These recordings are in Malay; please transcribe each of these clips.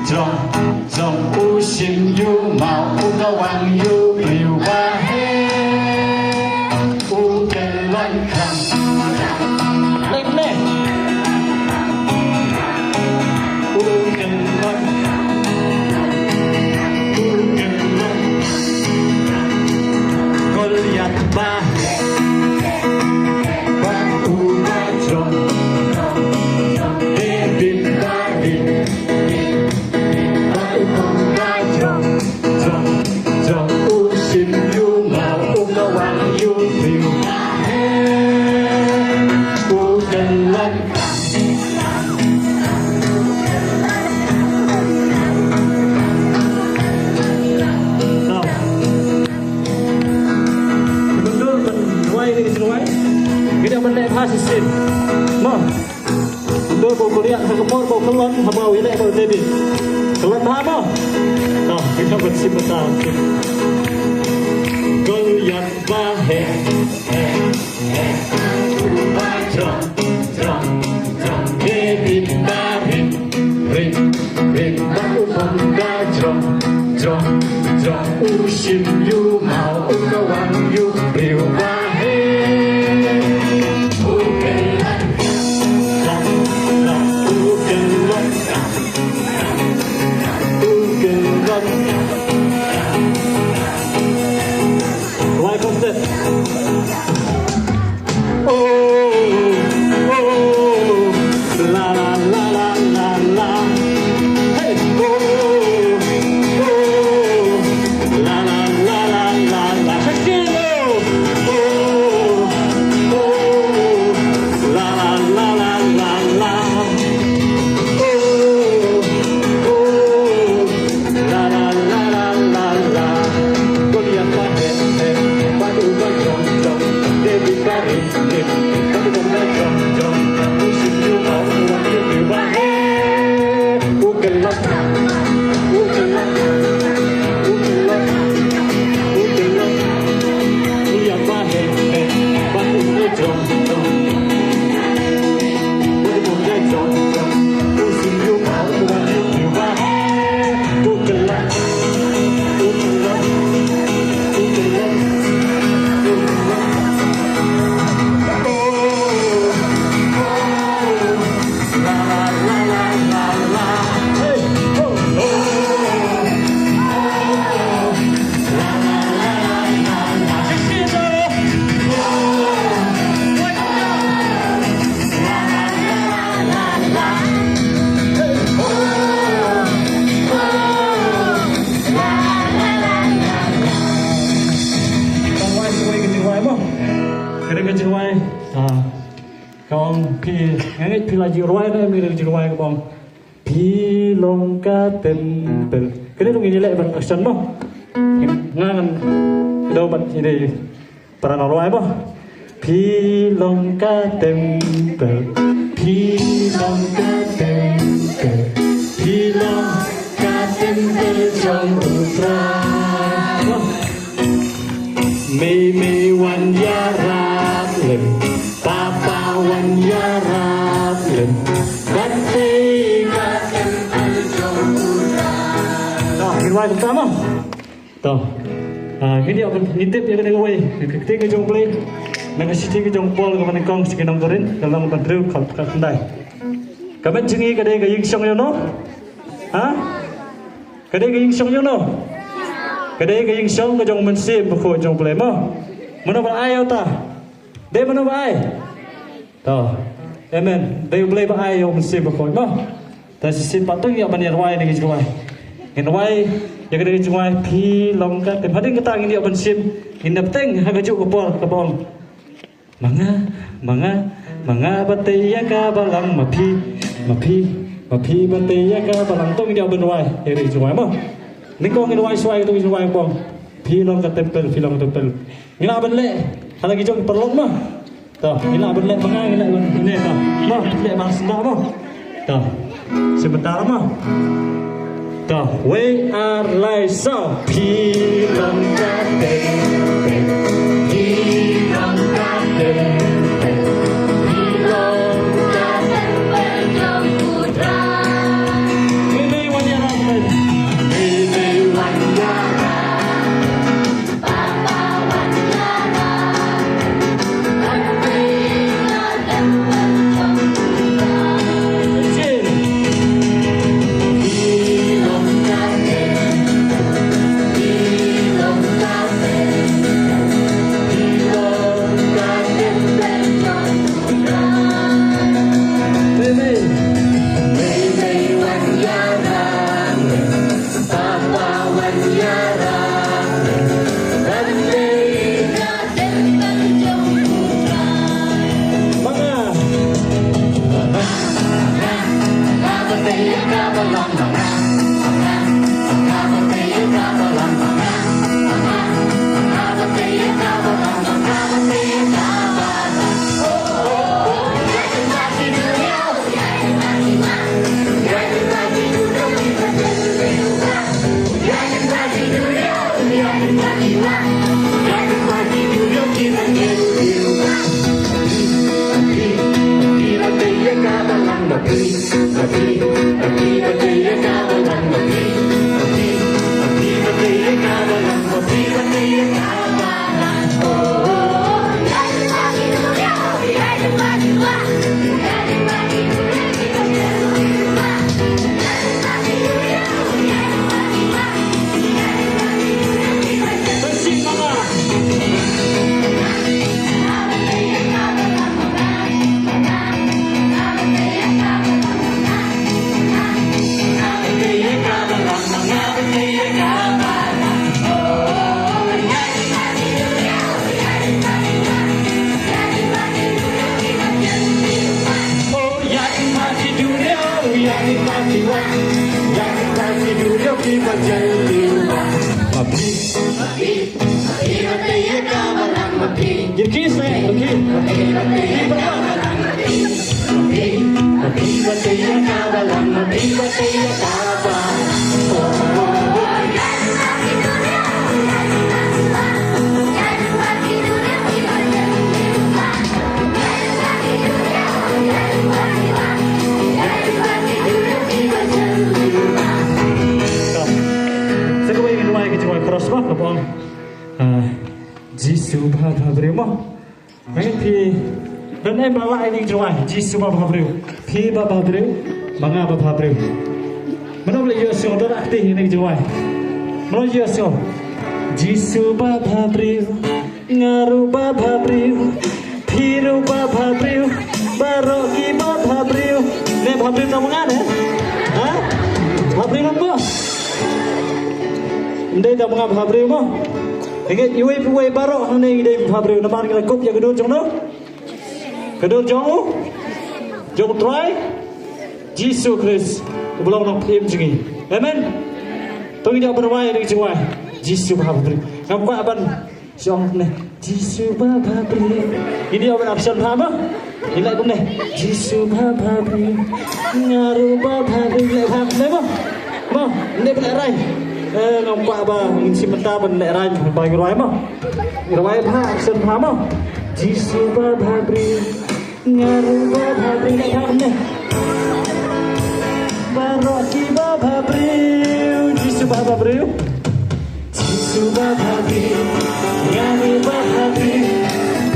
trong trong u sim yu màu u nó wang yu liu ba he u cần loan khăn lên lên u cần loan Goliat ba Hasil, mah, dua bau lihat sekepor bau kelon, bau ini bau jadi, kelon apa? Oh, kita bersih betul. Goliat bahe, jom, David barin, rin, bau bangga jom, usim yu mau kawan yu riu bahe. Why comes that? La la la la la la. Hey, la la la la la la. La la la la la la. La la la la la la. Goliat bahe, batu jom, David bahe, batu jom, musim yu mau waktu yu bahe. Ukelak, Goliat bahe, batu jom, musim yu mau waktu yu bahe. Ukelak. Kong pi nganget pi lagi ruai na mi lagi ruai ko bang pi long ka tempel kene dong ini lek ban action mo ngan do bat ini para na ruai mo pi long ka tempel pi long ka tempel pi long ka tempel trong utra me wan ya rap lem Papa wan ya rap lem Bante ka tempel trong utra. Dah, hirwai pertama. Dah. Ini akan nitip ya kena gawai. Ketika jong play, nak siti ke jong pol ke mana kong sekinong korin dalam kontrol kalau kendai. Kamu jengi kadai ke yingsong yo no? Ha? Kadai ke yingsong yo no? Kadai ke yingsong ke jong mensip ko jong play mo. Mana ba ayo ta? Dia mana ba ay? Dah. Amen. Dia play ba ayo mensip ko mo. Ta sisi patung ya ban yarwai ni jwai. Yarwai ya kadai jwai pi long ka tem hading ketang ini ban sim. Hinap teng ha gaju kapol. Manga bataya ka balang mapi bataya ka balang tong dia ban wai. Eri jwai mo. Ni kong ini wai swai tu jwai bong. Pi long ka tempel. Ngila ban le. Halagi jong perlong mah. Tah, ngila ban le manga ngila ini tah. Mah, le bang sendak mah. Tah. Sebentar mah. Tah, we are like so. Pi long ka tempel. Pi long ka tempel. Pi long ka tempel jong putra. Ini wanya Jisu Bhabriu mo. Ngayon dan ay bawa ini jual Jisu Bhabriu. Pi Bhabriu, mga Bhabriu. Mana boleh Yesus orang aktif ini jual. Mana Yesus? Jisu Bhabriu, ngaru Bhabriu, Piru Bhabriu, Baroki Bhabriu. Ne Bhabriu tahu mana? Hah? Bhabriu apa? Ndai tahu mana Bhabriu mo? Ingat iwe barok hane ide Bhabriu namar kita kop ya kedua jong no. Kedua jong jong try Jesus Christ belum nak pem jengi. Amen. Tong dia berwai dengan jiwa Jesus Bhabriu. Nampak aban jong ne Jesus Bhabriu. Ini aban option apa? Ini pun ne Jesus Bhabriu. Ngaru Bhabriu le pham ne mo. Mo, ne pun rai. Nampak apa ingin sebentar benda lain bagi ruai mah ruai apa sen apa Jisu Bhabriu ngaru Bhabriu nak ni Baroki Bhabriu Jisu Bhabriu Jisu Bhabriu ngaru Bhabriu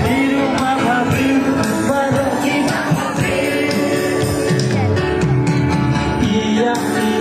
Biru Bhabriu Baroki Bhabriu iya iya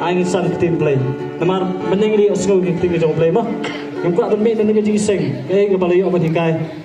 Anh san tim play, namar mending dia sekolah tim jong play mah, yang kuat benda ni kerja sing, kayak kepala yo apa dikai.